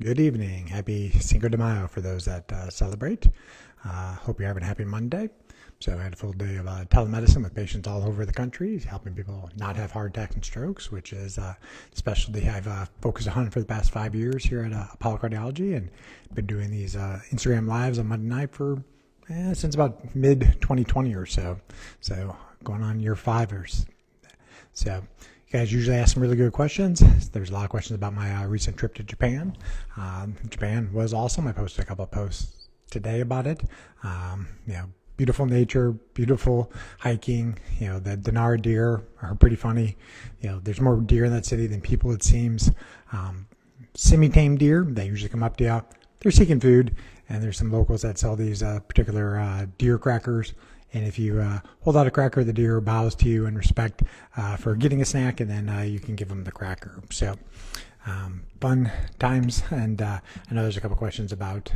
Good evening. Happy Cinco de Mayo for those that celebrate. Hope you're having a happy Monday. So I had a full day of telemedicine with patients all over the country, helping people not have heart attacks and strokes, which is a specialty I've focused on for the past 5 years here at Apollo Cardiology, and been doing these Instagram lives on Monday night for since about mid-2020 or so. So going on year 5 or so. You guys usually ask some really good questions. There's a lot of questions about my recent trip to Japan. Japan was awesome. I posted a couple of posts today about it. Beautiful nature, beautiful hiking. The Denara deer are pretty funny. There's more deer in that city than people, it seems. Semi-tame deer, they usually come up to you. They're seeking food, and there's some locals that sell these particular deer crackers. And if you hold out a cracker, the deer bows to you in respect for getting a snack, and then you can give them the cracker. So fun times. And I know there's a couple questions about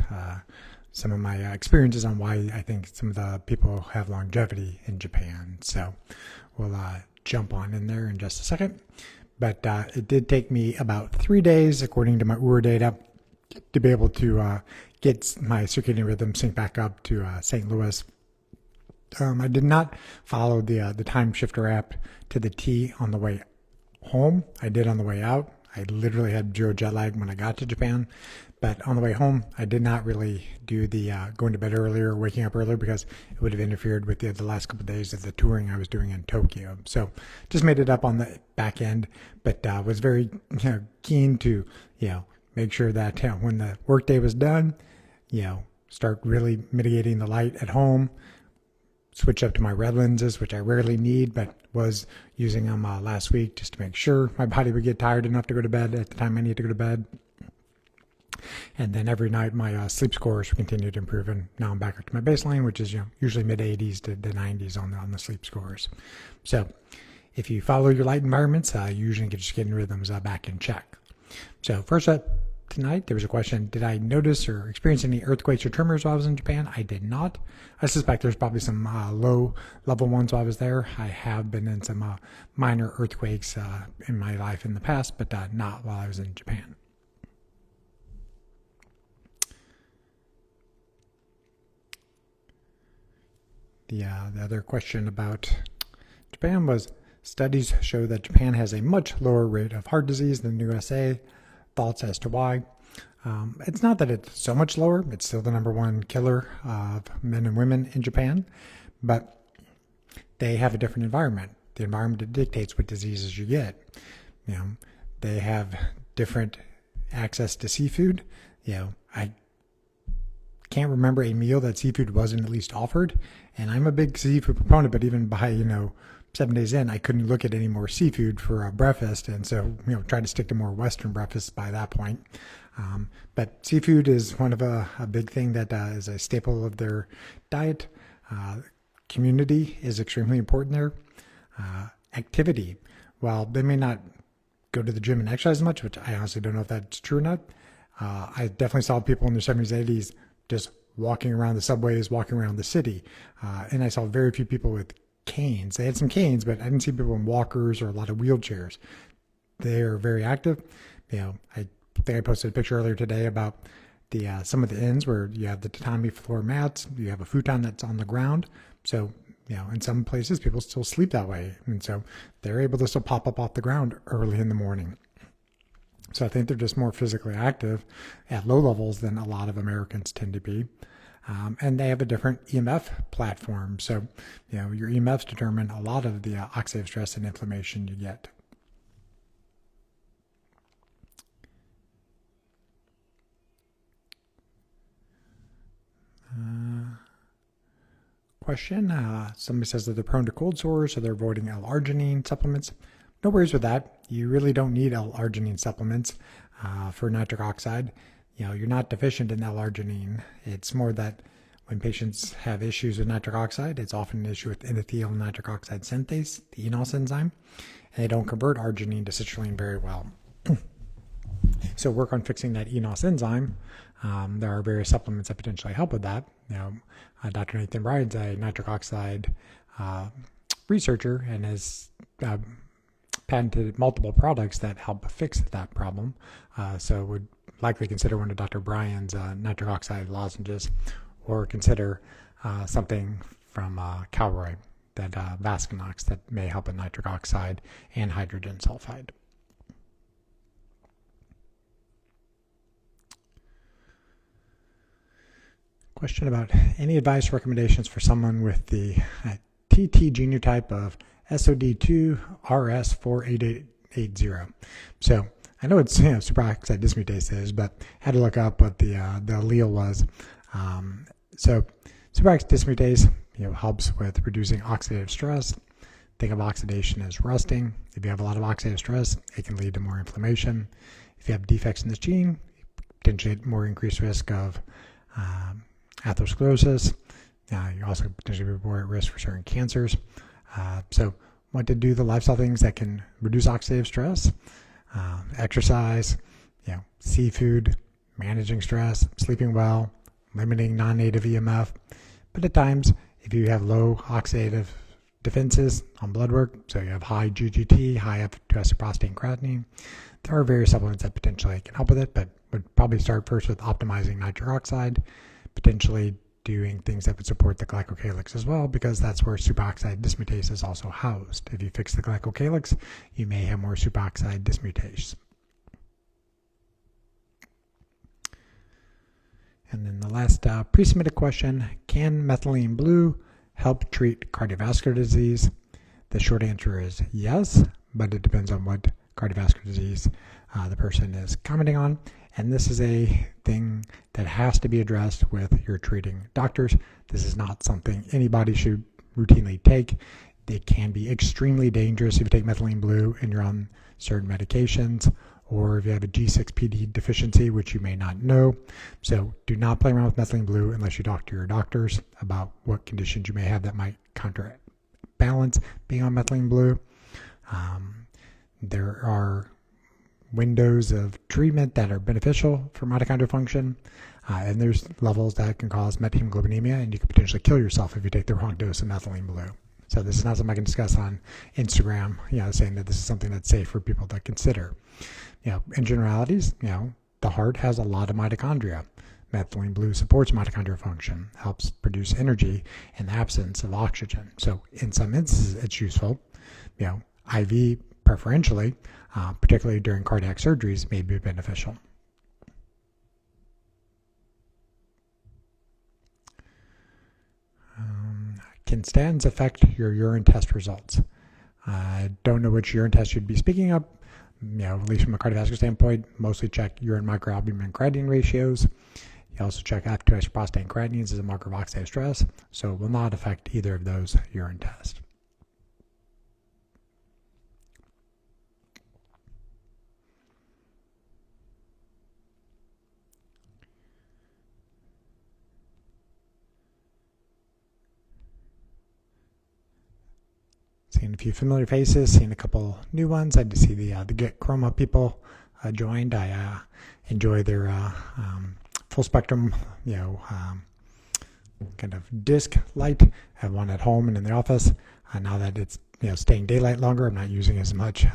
some of my experiences on why I think some of the people have longevity in Japan. So we'll jump on in there in just a second. But it did take me about 3 days, according to my UR data, to be able to get my circadian rhythm synced back up to St. Louis. I did not follow the Timeshifter app to the T on the way home. I did on the way out. I literally had zero jet lag when I got to Japan. But on the way home, I did not really do the going to bed earlier, waking up earlier, because it would have interfered with the last couple of days of the touring I was doing in Tokyo. So just made it up on the back end, but was very keen to make sure that when the workday was done, start really mitigating the light at home. Switch up to my red lenses, which I rarely need, but was using them last week just to make sure my body would get tired enough to go to bed at the time I need to go to bed. And then every night my sleep scores continued to improve, and now I'm back up to my baseline, which is usually mid 80s to the 90s on the sleep scores. So if you follow your light environments, you usually get your skin rhythms back in check. So first up tonight, there was a question: did I notice or experience any earthquakes or tremors while I was in Japan? I did not. I suspect there's probably some low level ones while I was there. I have been in some minor earthquakes in my life in the past, but not while I was in Japan. The other question about Japan was: studies show that Japan has a much lower rate of heart disease than the USA. Thoughts as to why? It's not that it's so much lower. It's still the number one killer of men and women in Japan, but they have a different environment. The environment dictates what diseases you get. They have different access to seafood. I can't remember a meal that seafood wasn't at least offered, and I'm a big seafood proponent, but even by 7 days in, I couldn't look at any more seafood for breakfast, and so tried to stick to more Western breakfasts by that point. But seafood is one of a big thing that is a staple of their diet. Community is extremely important there. Activity, while they may not go to the gym and exercise much, which I honestly don't know if that's true or not, I definitely saw people in their 70s, 80s just walking around the subways, walking around the city, and I saw very few people with canes. They had some canes, but I didn't see people in walkers or a lot of wheelchairs. They are very active. I think I posted a picture earlier today about the some of the inns where you have the tatami floor mats, you have a futon that's on the ground. So, in some places people still sleep that way. And so they're able to still pop up off the ground early in the morning. So I think they're just more physically active at low levels than a lot of Americans tend to be. And they have a different EMF platform. So, your EMFs determine a lot of the oxidative stress and inflammation you get. Question. Somebody says that they're prone to cold sores, so they're avoiding L-arginine supplements. No worries with that. You really don't need L-arginine supplements for nitric oxide. You're not deficient in L-arginine. It's more that when patients have issues with nitric oxide, it's often an issue with endothelial nitric oxide synthase, the enos enzyme, and they don't convert arginine to citrulline very well. So work on fixing that enos enzyme. There are various supplements that potentially help with that. Dr. Nathan Bride's a nitric oxide researcher and has patented multiple products that help fix that problem. So would likely consider one of Dr. Bryan's nitric oxide lozenges, or consider something from Calroy, that Vasconox, that may help with nitric oxide and hydrogen sulfide. Question about any advice or recommendations for someone with the TT genotype of SOD2RS48880. So I know it's superoxide dismutase is, but had to look up what the allele was. So superoxide dismutase helps with reducing oxidative stress. Think of oxidation as rusting. If you have a lot of oxidative stress, it can lead to more inflammation. If you have defects in this gene, potentially more increased risk of atherosclerosis. You also potentially be more at risk for certain cancers. So want to do the lifestyle things that can reduce oxidative stress, exercise, seafood, managing stress, sleeping well, limiting non-native EMF. But at times, if you have low oxidative defenses on blood work, so you have high GGT, high F2 prostate and creatinine, there are various supplements that potentially can help with it, but would probably start first with optimizing nitric oxide, potentially doing things that would support the glycocalyx as well, because that's where superoxide dismutase is also housed. If you fix the glycocalyx, you may have more superoxide dismutase. And then the last pre-submitted question, can methylene blue help treat cardiovascular disease? The short answer is yes, but it depends on what cardiovascular disease the person is commenting on. And this is a thing that has to be addressed with your treating doctors. This is not something anybody should routinely take. It can be extremely dangerous if you take methylene blue and you're on certain medications, or if you have a G6PD deficiency, which you may not know. So do not play around with methylene blue unless you talk to your doctors about what conditions you may have that might counterbalance being on methylene blue. There are windows of treatment that are beneficial for mitochondrial function, and there's levels that can cause methemoglobinemia, and you can potentially kill yourself if you take the wrong dose of methylene blue. So this is not something I can discuss on Instagram, saying that this is something that's safe for people to consider. In generalities, the heart has a lot of mitochondria. Methylene blue supports mitochondrial function, helps produce energy in the absence of oxygen. So in some instances, it's useful. IV preferentially, particularly during cardiac surgeries, may be beneficial. Can statins affect your urine test results? I don't know which urine test you'd be speaking of. At least from a cardiovascular standpoint, mostly check urine microalbumin and creatinine ratios. You also check F2 prostate and creatinines as a marker of oxidative stress, so it will not affect either of those urine tests. Seeing a few familiar faces, seeing a couple new ones. I did see the Get Chroma people joined. I enjoy their full spectrum, kind of disc light. I have one at home and in the office. Now that it's staying daylight longer, I'm not using as much,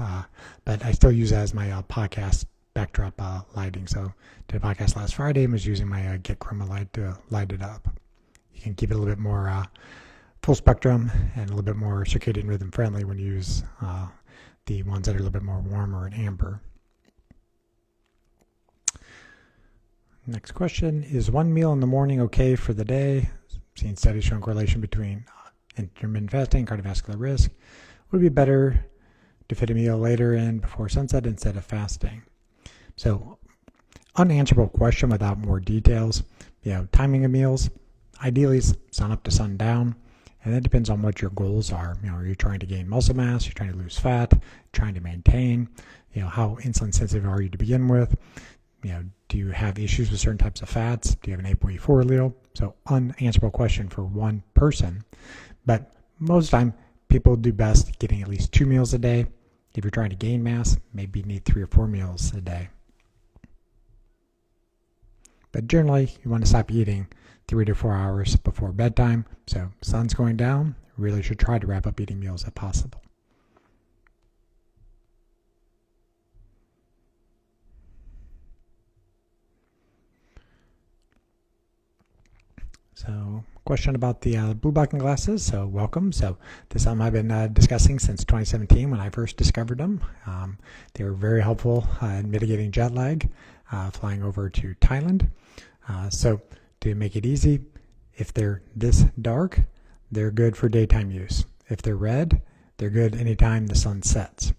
but I still use it as my podcast backdrop lighting. So did a podcast last Friday and was using my Get Chroma light to light it up. You can keep it a little bit more full spectrum and a little bit more circadian rhythm friendly when you use the ones that are a little bit more warmer and amber. Next question, is one meal in the morning okay for the day? Seen studies showing correlation between intermittent fasting and cardiovascular risk. Would it be better to fit a meal later in before sunset instead of fasting? So unanswerable question without more details. Timing of meals, ideally sun up to sundown. And that depends on what your goals are. Are you trying to gain muscle mass? You're trying to lose fat? Trying to maintain? How insulin sensitive are you to begin with? Do you have issues with certain types of fats? Do you have an ApoE4 allele? So unanswerable question for one person. But most of the time, people do best getting at least 2 meals a day. If you're trying to gain mass, maybe you need 3 or 4 meals a day. But generally, you want to stop eating 3 to 4 hours before bedtime. So sun's going down, really should try to wrap up eating meals if possible. So, question about the blue blocking glasses. So, welcome. So, this is something I've been discussing since 2017 when I first discovered them. They were very helpful in mitigating jet lag, flying over to Thailand. So, to make it easy, if they're this dark, they're good for daytime use. If they're red, they're good anytime the sun sets.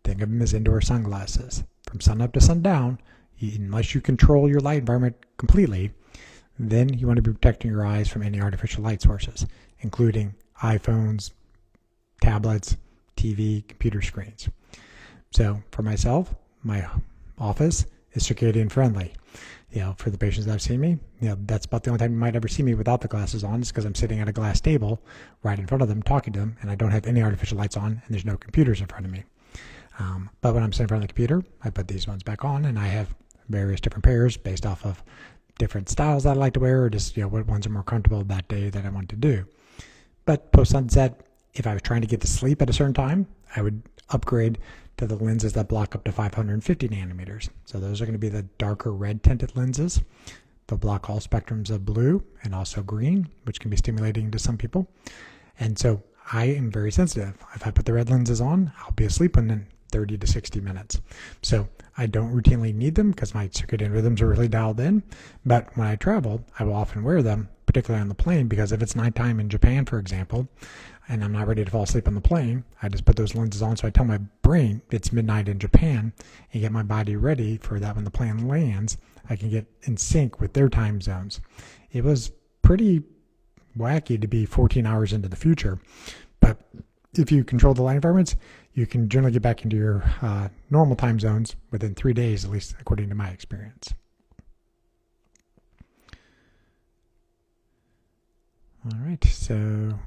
Think of them as indoor sunglasses. From sun up to sundown, unless you control your light environment completely, then you want to be protecting your eyes from any artificial light sources, including iPhones, tablets, TV, computer screens. So for myself, my office is circadian friendly. For the patients that have seen me, that's about the only time you might ever see me without the glasses on is because I'm sitting at a glass table right in front of them talking to them, and I don't have any artificial lights on, and there's no computers in front of me. But when I'm sitting in front of the computer, I put these ones back on, and I have various different pairs based off of different styles that I like to wear, or just what ones are more comfortable that day that I want to do. But post sunset, if I was trying to get to sleep at a certain time, I would upgrade to the lenses that block up to 550 nanometers. So those are going to be the darker red tinted lenses. They'll block all spectrums of blue and also green, which can be stimulating to some people. And so I am very sensitive. If I put the red lenses on, I'll be asleep within 30 to 60 minutes. So I don't routinely need them because my circadian rhythms are really dialed in. But when I travel, I will often wear them, particularly on the plane, because if it's nighttime in Japan, for example, and I'm not ready to fall asleep on the plane, I just put those lenses on so I tell my brain it's midnight in Japan and get my body ready for that when the plane lands. I can get in sync with their time zones. It was pretty wacky to be 14 hours into the future, but if you control the light environments, you can generally get back into your normal time zones within 3 days, at least according to my experience. All right, so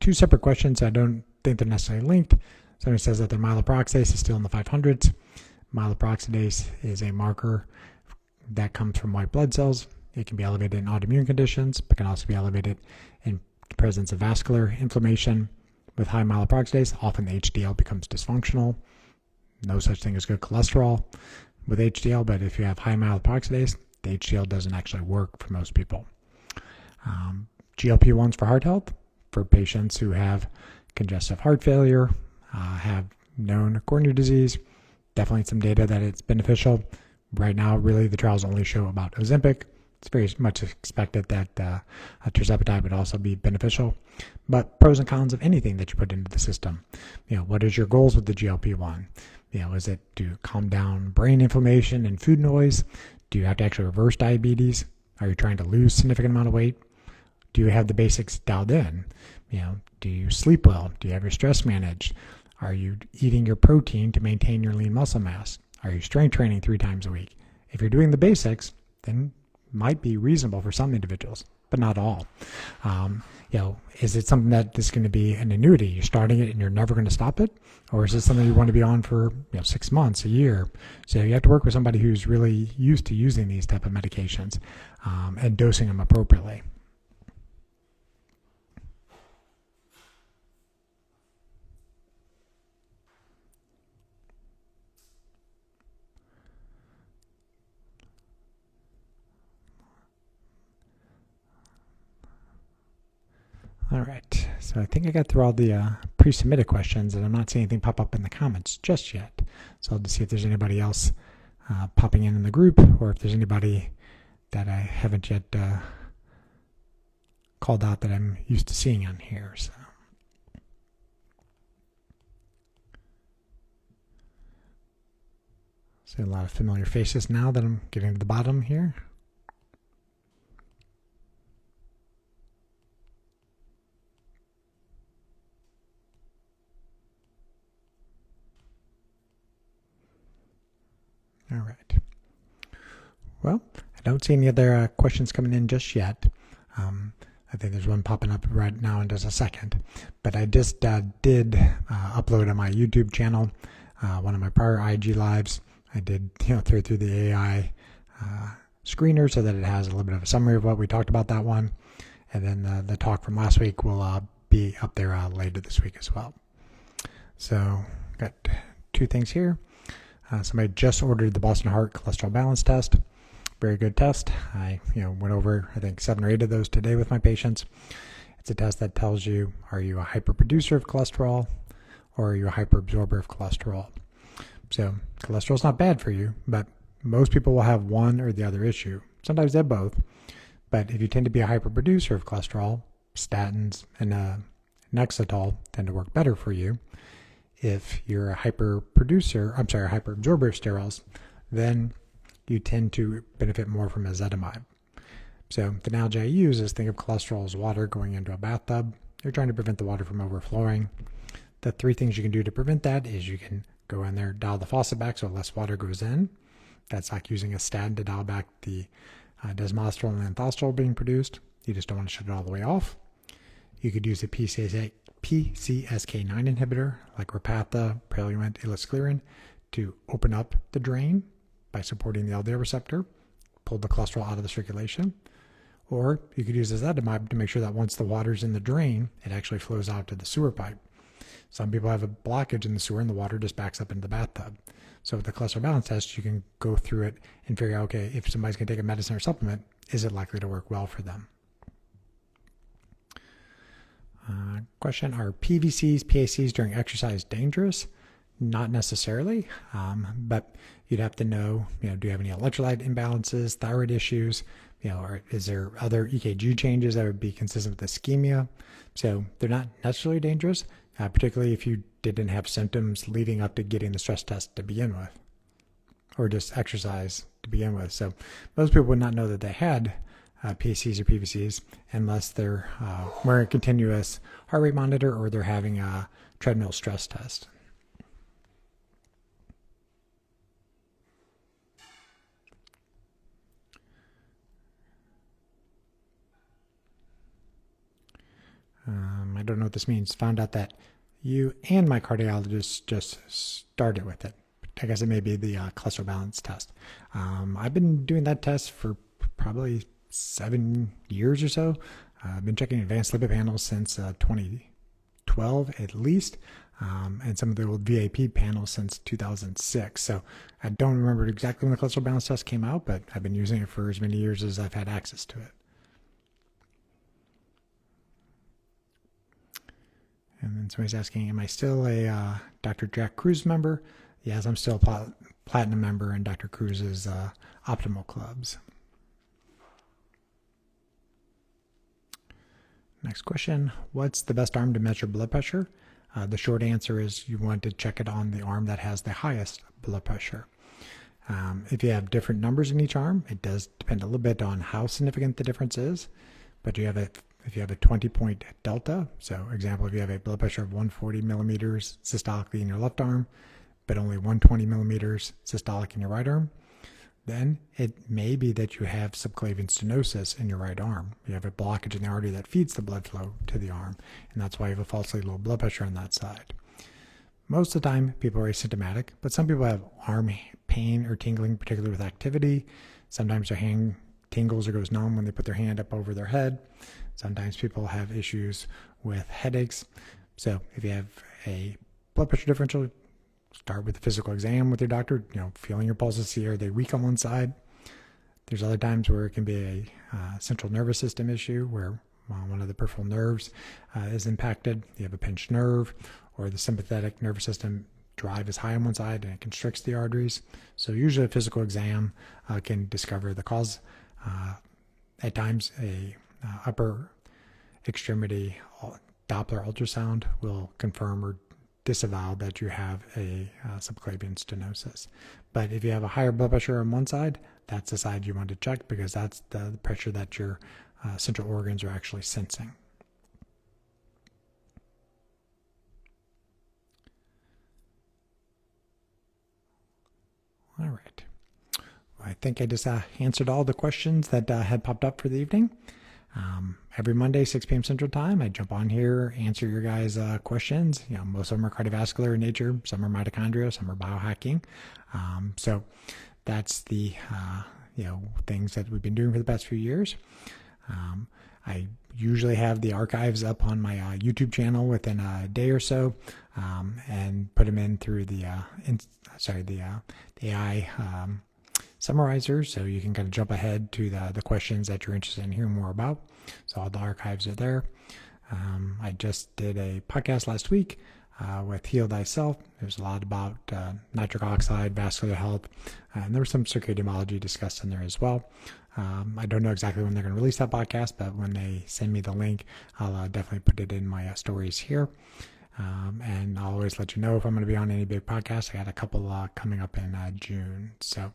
2 separate questions. I don't think they're necessarily linked. Somebody says that their myeloperoxidase is still in the 500s. Myeloperoxidase is a marker that comes from white blood cells. It can be elevated in autoimmune conditions, but can also be elevated in the presence of vascular inflammation. With high myeloperoxidase, often the HDL becomes dysfunctional. No such thing as good cholesterol with HDL, but if you have high myeloperoxidase, the HDL doesn't actually work for most people. GLP-1s for heart health, for patients who have congestive heart failure, have known coronary disease, definitely some data that it's beneficial. Right now, really, the trials only show about Ozempic. It's very much expected that tirzepatide would also be beneficial. But pros and cons of anything that you put into the system. What is your goals with the GLP-1? Is it to calm down brain inflammation and food noise? Do you have to actually reverse diabetes? Are you trying to lose a significant amount of weight? Do you have the basics dialed in? Do you sleep well? Do you have your stress managed? Are you eating your protein to maintain your lean muscle mass? Are you strength training 3 times a week? If you're doing the basics, then might be reasonable for some individuals, but not all. Is it something that is going to be an annuity? You're starting it and you're never going to stop it? Or is it something you want to be on for 6 months, a year? So you have to work with somebody who's really used to using these type of medications and dosing them appropriately. All right, so I think I got through all the pre-submitted questions, and I'm not seeing anything pop up in the comments just yet. So I'll just see if there's anybody else popping in the group, or if there's anybody that I haven't yet called out that I'm used to seeing on here. So. See a lot of familiar faces now that I'm getting to the bottom here. All right. Well, I don't see any other questions coming in just yet. I think there's one popping up right now in just a second. But I just did upload on my YouTube channel one of my prior IG lives. I did through the AI screener so that it has a little bit of a summary of what we talked about that one. And then the talk from last week will be up there later this week as well. So got 2 things here. Somebody just ordered the Boston Heart cholesterol balance test. very good test. I went over, I think, 7 or 8 of those today with my patients. It's a test that tells you, are you a hyperproducer of cholesterol or are you a hyperabsorber of cholesterol? So cholesterol is not bad for you, but most people will have one or the other issue. Sometimes they have both. But if you tend to be a hyperproducer of cholesterol, statins and Nexletol tend to work better for you. If you're a hyperabsorber of sterols, then you tend to benefit more from ezetimibe. So the analogy I use is, think of cholesterol as water going into a bathtub. You're trying to prevent the water from overflowing. The 3 things you can do to prevent that is you can go in there, dial the faucet back so less water goes in. That's like using a statin to dial back the desmosterol and anthosterol being produced. You just don't want to shut it all the way off. You could use a PCSK9 inhibitor like Repatha, Praluent, Ilasclerin to open up the drain by supporting the LDL receptor, pull the cholesterol out of the circulation. Or you could use ezetimibe to make sure that once the water's in the drain, it actually flows out to the sewer pipe. Some people have a blockage in the sewer and the water just backs up into the bathtub. So with the cholesterol balance test, you can go through it and figure out, okay, if somebody's going to take a medicine or supplement, is it likely to work well for them? Question, are PVCs, PACs during exercise dangerous? Not necessarily, but you'd have to know, do you have any electrolyte imbalances, thyroid issues, or is there other EKG changes that would be consistent with ischemia? So they're not necessarily dangerous, particularly if you didn't have symptoms leading up to getting the stress test to begin with, or just exercise to begin with. So most people would not know that they had PACs or PVCs unless they're wearing a continuous heart rate monitor or they're having a treadmill stress test. I don't know what this means. Found out that you and my cardiologist just started with it. I guess it may be the cholesterol balance test. I've been doing that test for probably 7 years or so. I've been checking advanced lipid panels since 2012 at least, and some of the old VAP panels since 2006. So I don't remember exactly when the cholesterol balance test came out, but I've been using it for as many years as I've had access to it. And then somebody's asking, am I still a Dr. Jack Cruz member? Yes, I'm still a platinum member in Dr. Cruz's optimal clubs. Next question, what's the best arm to measure blood pressure? The short answer is you want to check it on the arm that has the highest blood pressure. If you have different numbers in each arm, it does depend a little bit on how significant the difference is, but if you have a 20-point delta, so example, if you have a blood pressure of 140 millimeters systolically in your left arm, but only 120 millimeters systolic in your right arm, then it may be that you have subclavian stenosis in your right arm. You have a blockage in the artery that feeds the blood flow to the arm, and that's why you have a falsely low blood pressure on that side. Most of the time, people are asymptomatic, but some people have arm pain or tingling, particularly with activity. Sometimes their hand tingles or goes numb when they put their hand up over their head. Sometimes people have issues with headaches. So if you have a blood pressure differential, start with a physical exam with your doctor, feeling your pulses, see are they weak on one side. There's other times where it can be a central nervous system issue where one of the peripheral nerves is impacted. You have a pinched nerve, or the sympathetic nervous system drive is high on one side and it constricts the arteries. So usually a physical exam can discover the cause. At times a upper extremity Doppler ultrasound will confirm or disavow that you have a subclavian stenosis. But if you have a higher blood pressure on one side, that's the side you want to check because that's the pressure that your central organs are actually sensing. All right. I think I just answered all the questions that had popped up for the evening. Every Monday, 6 p.m. Central Time, I jump on here, answer your guys' questions. Most of them are cardiovascular in nature. Some are mitochondria, some are biohacking. So that's the things that we've been doing for the past few years. I usually have the archives up on my YouTube channel within a day or so, and put them in through the AI summarizers, so you can kind of jump ahead to the questions that you're interested in hearing more about. So all the archives are there. I just did a podcast last week with Heal Thyself. There's a lot about nitric oxide, vascular health, and there was some circadian biology discussed in there as well. I don't know exactly when they're going to release that podcast, but when they send me the link, I'll definitely put it in my stories here. And I'll always let you know if I'm going to be on any big podcasts. I got a couple coming up in June. So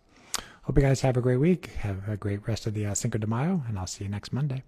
hope you guys have a great week. Have a great rest of the Cinco de Mayo, and I'll see you next Monday.